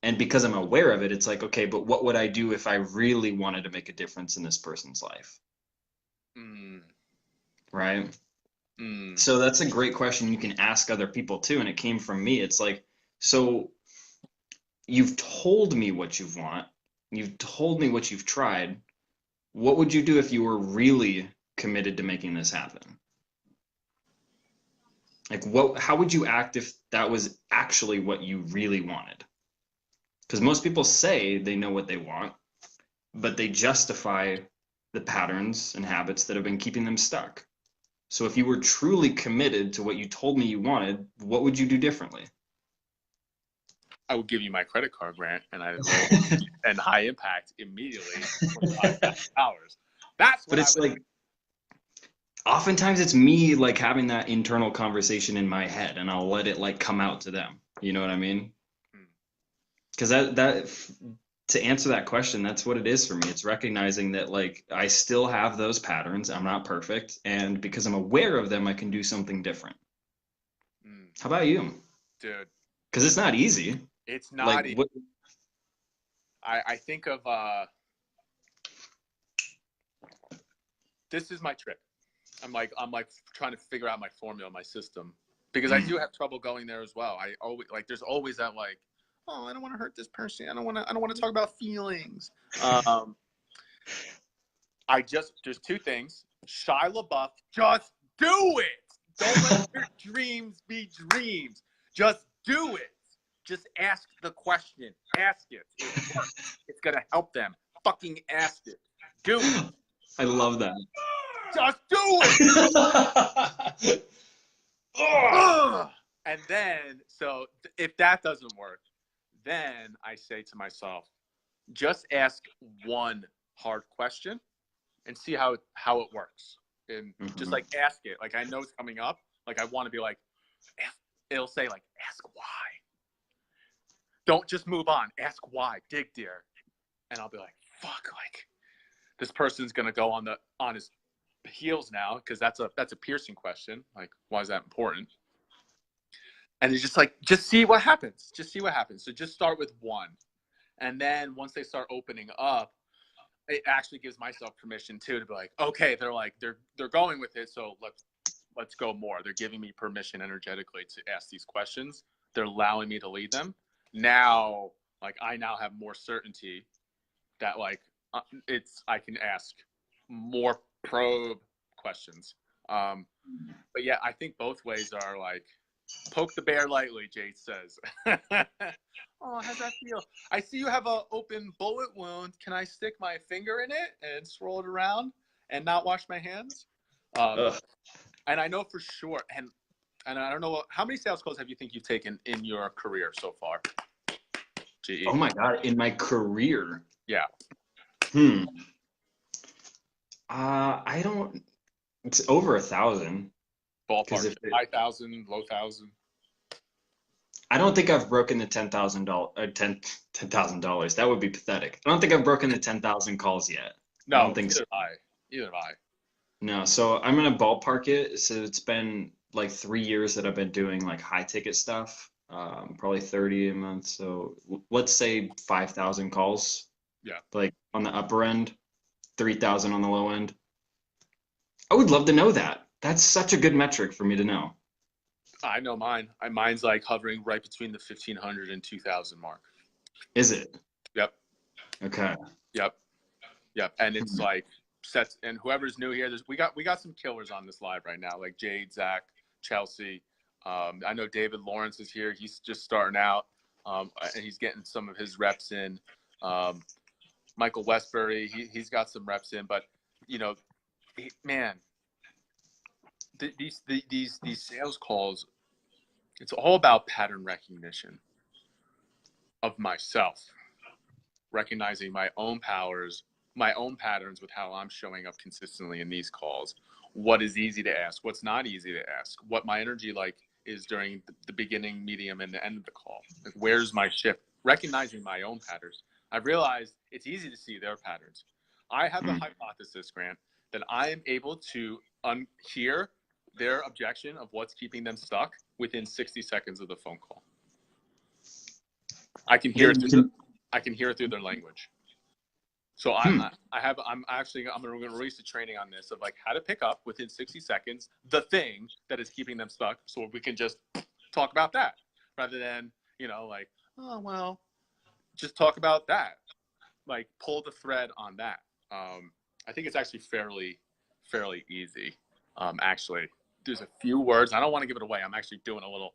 And because I'm aware of it, it's like, okay, but what would I do if I really wanted to make a difference in this person's life? Right? So that's a great question you can ask other people too. And it came from me. It's like, so you've told me what you want. You've told me what you've tried. What would you do if you were really committed to making this happen? Like, how would you act if that was actually what you really wanted? Because most people say they know what they want, but they justify the patterns and habits that have been keeping them stuck. So if you were truly committed to what you told me you wanted, what would you do differently? I would give you my credit card, Grant, and I'd and high impact immediately. 25,000 hours. That's what But it's I would like, oftentimes it's me like having that internal conversation in my head, and I'll let it like come out to them. You know what I mean? Because to answer that question, that's what it is for me. It's recognizing that like I still have those patterns. I'm not perfect, and because I'm aware of them, I can do something different. How about you? Dude. Because it's not easy. It's not like easy. what, I think of this is my trick. I'm like trying to figure out my formula, my system, because I do have trouble going there as well. I always like there's always that like, oh, I don't want to hurt this person. I don't want to talk about feelings. There's two things. Shia LaBeouf, just do it. Don't let your dreams be dreams. Just do it. Just ask the question. Ask it. It works. It's gonna help them. Fucking ask it. Do it. I love that. Just do it. And then, so if that doesn't work, then I say to myself, just ask one hard question and see how it works. And just like ask it. Like I know it's coming up. Like I want to be like, it'll say like, ask why. Don't just move on. Ask why. Dig dear. And I'll be like, fuck, like this person's gonna go on his heels now because that's a piercing question. Like, why is that important? And it's just like, just see what happens. Just see what happens. So just start with one. And then once they start opening up, it actually gives myself permission too to be like, okay, they're going with it. So let's go more. They're giving me permission energetically to ask these questions. They're allowing me to lead them. Now, like I now have more certainty that like I can ask more probe questions. But yeah, I think both ways are like, poke the bear lightly, Jade says. Oh, how's that feel? I see you have an open bullet wound. Can I stick my finger in it and swirl it around and not wash my hands? And I know for sure, and I don't know, how many sales calls have you think you've taken in your career so far? GE. Oh my God, in my career? Yeah. I don't, it's over 1,000. Ballpark, 5,000, low 1,000. I don't think I've broken the $10,000. That would be pathetic. I don't think I've broken the 10,000 calls yet. No, I don't think so. Either have I. No, so I'm gonna ballpark it. So it's been like 3 years that I've been doing like high ticket stuff, probably 30 a month. So let's say 5,000 calls. Yeah. Like on the upper end, 3,000 on the low end. I would love to know that. That's such a good metric for me to know. I know mine. Mine's like hovering right between the 1,500 and 2,000 mark. Is it? Yep. Okay. Yep. And it's like sets, and whoever's new here, we got some killers on this live right now, like Jade, Zach, Chelsea. I know David Lawrence is here. He's just starting out, and he's getting some of his reps in. Michael Westbury, he's got some reps in, but you know, man, these sales calls, it's all about pattern recognition of myself, recognizing my own powers, my own patterns with how I'm showing up consistently in these calls. What is easy to ask? What's not easy to ask? What my energy like is during the beginning, medium, and the end of the call. Like, where's my shift? Recognizing my own patterns. I've realized it's easy to see their patterns. I have the hypothesis, Grant, that I am able to hear their objection of what's keeping them stuck within 60 seconds of the phone call. I can hear it through their language. So I'm going to release a training on this of like how to pick up within 60 seconds the thing that is keeping them stuck, so we can just talk about that rather than, like, oh, well, just talk about that. Like, pull the thread on that. I think it's actually fairly easy. Actually, there's a few words. I don't want to give it away. I'm actually doing a little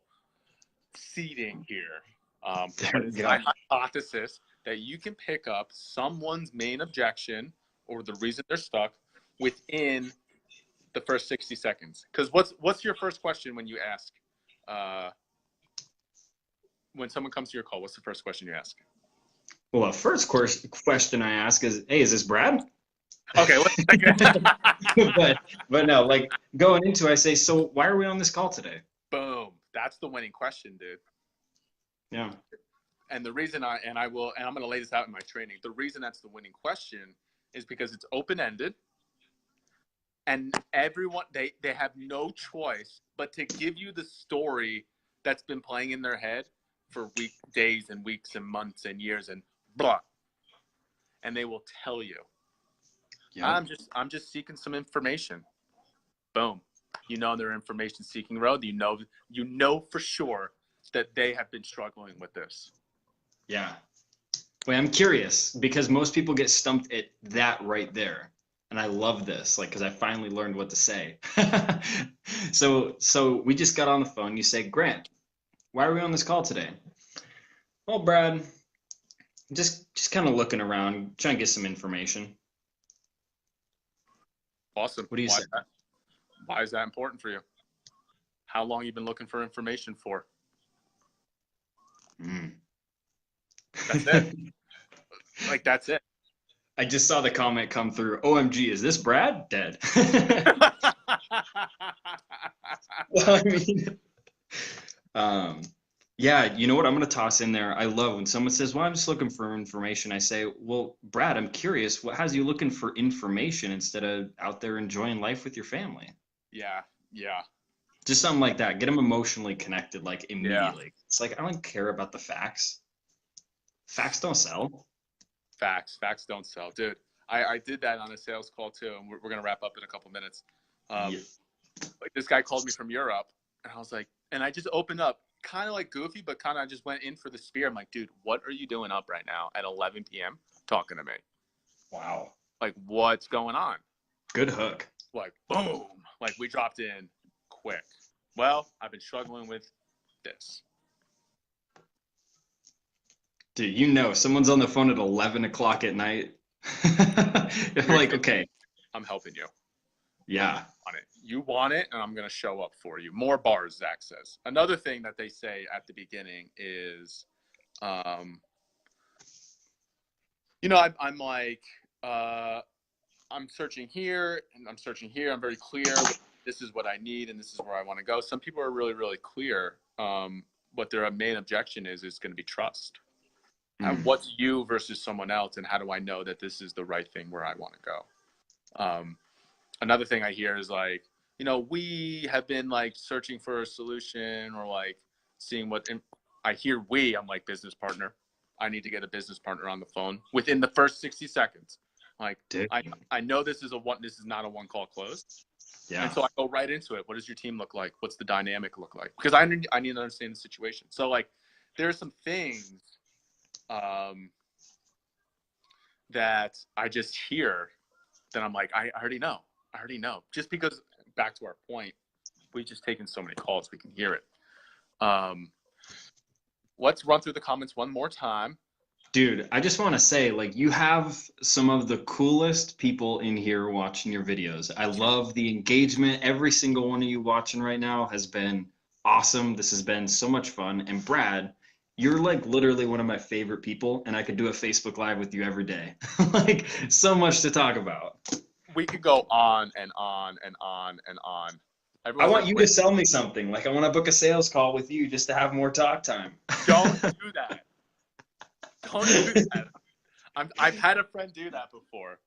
seeding here. But it's my hypothesis that you can pick up someone's main objection or the reason they're stuck within the first 60 seconds. Because what's your first question when you ask, when someone comes to your call, what's the first question you ask? Well, the first question I ask is, hey, is this Brad? Okay, let's take it. but no, like going into it, I say, so why are we on this call today? Boom. That's the winning question, dude. Yeah. And the reason I'm going to lay this out in my training. The reason that's the winning question is because it's open-ended, and everyone, they have no choice but to give you the story that's been playing in their head for days and weeks and months and years and blah. And they will tell you, yeah. I'm just seeking some information. Boom. You know their information seeking road. You know for sure that they have been struggling with this. Yeah. Wait, I'm curious because most people get stumped at that right there. And I love this, like, because I finally learned what to say. So we just got on the phone. You say, Grant, why are we on this call today? Well, Brad, just kind of looking around, trying to get some information. Awesome. What do you say? Why is that important for you? How long you been looking for information for? That's it. Like, that's it. I just saw the comment come through. OMG, is this Brad? Dead. Well, I mean, yeah, you know what? I'm going to toss in there. I love when someone says, well, I'm just looking for information. I say, well, Brad, I'm curious. What has you looking for information instead of out there enjoying life with your family? Yeah. Yeah. Just something like that. Get them emotionally connected, like immediately. Yeah. It's like, I don't care about the facts. Facts don't sell. Facts don't sell, dude. I did that on a sales call too, and we're gonna wrap up in a couple minutes. Like, this guy called me from Europe, and I was like, and I just opened up, kind of like goofy, but kind of just went in for the spear. I'm like, dude, what are you doing up right now at 11 p.m. talking to me? Wow. Like, what's going on? Good hook. Like, boom. Like, we dropped in quick. Well, I've been struggling with this. Dude, you know, someone's on the phone at 11 o'clock at night. You're like, okay. I'm helping you. Yeah. You want it, and I'm going to show up for you. More bars, Zach says. Another thing that they say at the beginning is, you know, I'm like, I'm searching here, and I'm searching here. I'm very clear. This is what I need, and this is where I want to go. Some people are really, really clear. What their main objection is going to be trust. And what's you versus someone else, and how do I know that this is the right thing where I want to go? Another thing I hear is like, you know, we have been like searching for a solution or like seeing what, and I hear I'm like, business partner. I need to get a business partner on the phone within the first 60 seconds. Like, I know this is not a one call close. Yeah. And so I go right into it. What does your team look like? What's the dynamic look like? Because I need to understand the situation. So like, there's some things that I just hear that I'm like, I already know. Just because, back to our point, we've just taken so many calls, we can hear it. Let's run through the comments one more time. Dude, I just want to say, like, you have some of the coolest people in here watching your videos. I love the engagement. Every single one of you watching right now has been awesome. This has been so much fun. And Brad, you're like literally one of my favorite people, and I could do a Facebook Live with you every day. Like, so much to talk about. We could go on and on and on and on. I want you to sell me something. Like, I want to book a sales call with you just to have more talk time. Don't do that. Don't do that. I've had a friend do that before.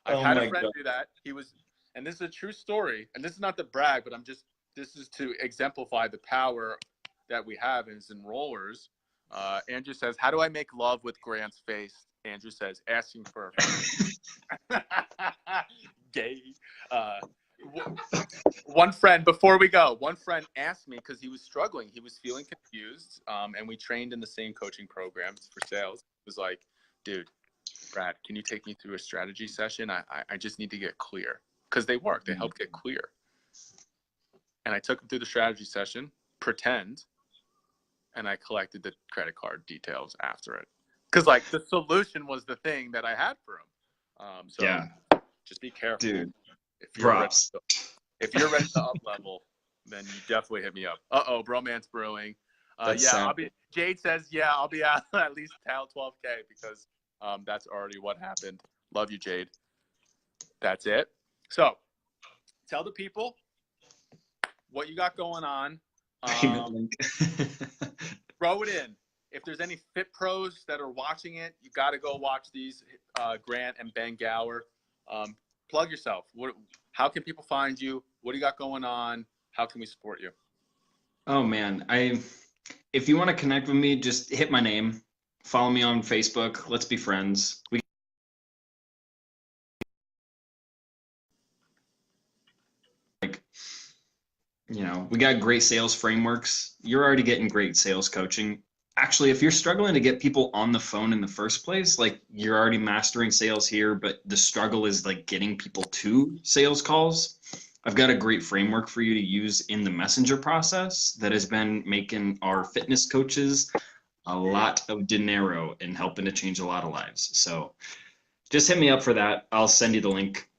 I've had a friend do that. He was, and this is a true story, and this is not to brag, but this is to exemplify the power that we have as enrollers. Andrew says, how do I make love with Grant's face? Andrew says, asking for a friend. Gay. One friend asked me, because he was struggling. He was feeling confused, and we trained in the same coaching programs for sales. It was like, dude, Brad, can you take me through a strategy session? I just need to get clear. Because they work. They help get clear. And I took him through the strategy session, and I collected the credit card details after it. Because, like, the solution was the thing that I had for him. So, yeah. Just be careful. Dude, If you're props. If you're ready to up level, then you definitely hit me up. Bromance Brewing. Jade says, yeah, I'll be at least 12K because that's already what happened. Love you, Jade. That's it. So tell the people what you got going on. Throw it in. If there's any Fit Pros that are watching it, you got to go watch these, Grant and Ben Gower. Plug yourself. How can people find you? What do you got going on? How can we support you? Oh man, if you want to connect with me, just hit my name, follow me on Facebook. Let's be friends. We got great sales frameworks. You're already getting great sales coaching. Actually, if you're struggling to get people on the phone in the first place, like you're already mastering sales here, but the struggle is like getting people to sales calls. I've got a great framework for you to use in the messenger process that has been making our fitness coaches a lot of dinero and helping to change a lot of lives. So just hit me up for that. I'll send you the link.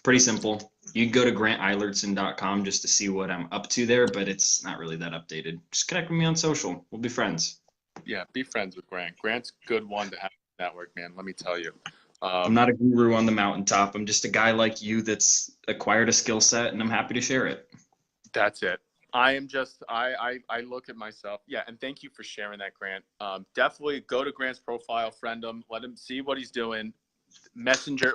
Pretty simple. You can go to granteilertson.com just to see what I'm up to there, but it's not really that updated. Just connect with me on social. We'll be friends. Yeah, be friends with Grant. Grant's a good one to have in the network, man. Let me tell you. I'm not a guru on the mountaintop. I'm just a guy like you that's acquired a skill set, and I'm happy to share it. That's it. I look at myself. Yeah, and thank you for sharing that, Grant. Definitely go to Grant's profile, friend him, let him see what he's doing. Messenger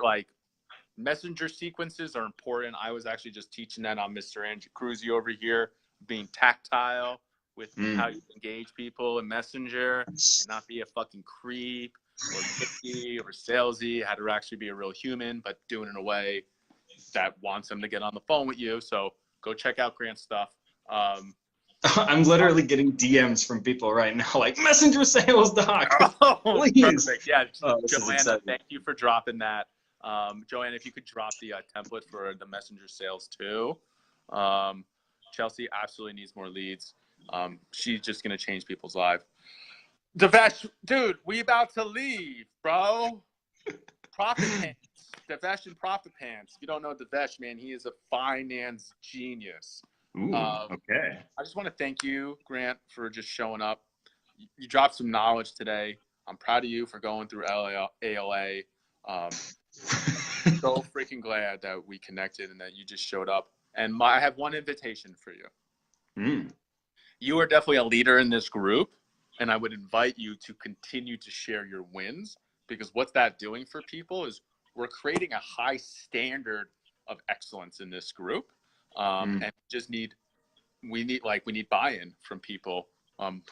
sequences are important. I was actually just teaching that on Mr. Andrew Cruzy over here, being tactile with how you engage people in Messenger and not be a fucking creep or picky or salesy, how to actually be a real human, but do it in a way that wants them to get on the phone with you. So go check out Grant's stuff. I'm literally getting DMs from people right now, like Messenger sales doc. Please. Perfect. Yeah, Joanna, thank you for dropping that. Joanna, if you could drop the template for the Messenger sales too. Chelsea absolutely needs more leads. She's just gonna change people's lives. Devesh, dude, we about to leave, bro. Profit Pants. Devesh and Profit Pants. If you don't know Devesh, man, he is a finance genius. Ooh, okay. I just want to thank you, Grant, for just showing up. You dropped some knowledge today. I'm proud of you for going through ALA. So freaking glad that we connected and that you just showed up. And I have one invitation for you. You are definitely a leader in this group, and I would invite you to continue to share your wins, because what's that doing for people is we're creating a high standard of excellence in this group. And we need buy-in from people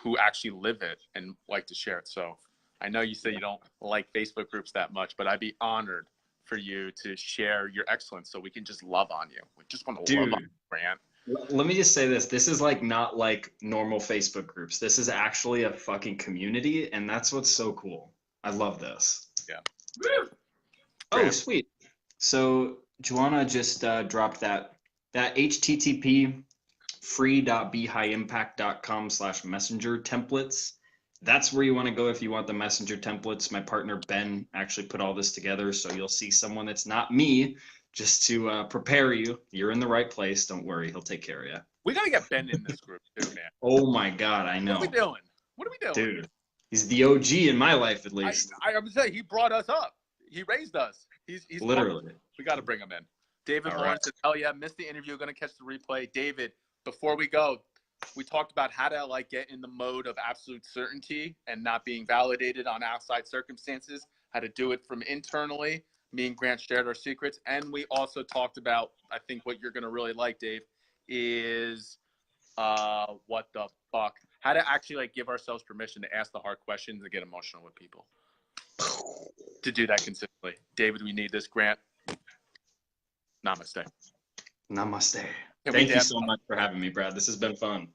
who actually live it and like to share it. So I know you say you don't like Facebook groups that much, but I'd be honored for you to share your excellence so we can just love on you. We just want to love on you, Grant. Let me just say this. This is like not like normal Facebook groups. This is actually a fucking community, and that's what's so cool. I love this. Yeah. Oh, sweet. So Joanna just dropped that HTTP free.behighimpact.com/messenger templates. That's where you want to go if you want the messenger templates. My partner Ben actually put all this together, so you'll see someone that's not me, just to prepare you. You're in the right place. Don't worry, he'll take care of you. We gotta get Ben in this group too, man. Oh my God, I know. What are we doing? Dude, he's the OG in my life, at least. I would say he brought us up. He raised us. He's literally. We got to bring him in. David Horn says, "Oh yeah, missed the interview. Going to catch the replay." David, before we go, we talked about how to get in the mode of absolute certainty and not being validated on outside circumstances. How to do it from internally. Me and Grant shared our secrets, and we also talked about, I think what you're going to really like, Dave, is what the fuck? How to actually give ourselves permission to ask the hard questions and get emotional with people. To do that consistently. David, we need this. Grant, namaste. Namaste. Thank you so much for having me, Brad. This has been fun.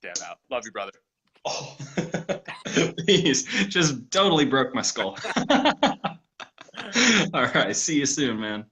Dab out. Love you, brother. Oh, please. Just totally broke my skull. All right. See you soon, man.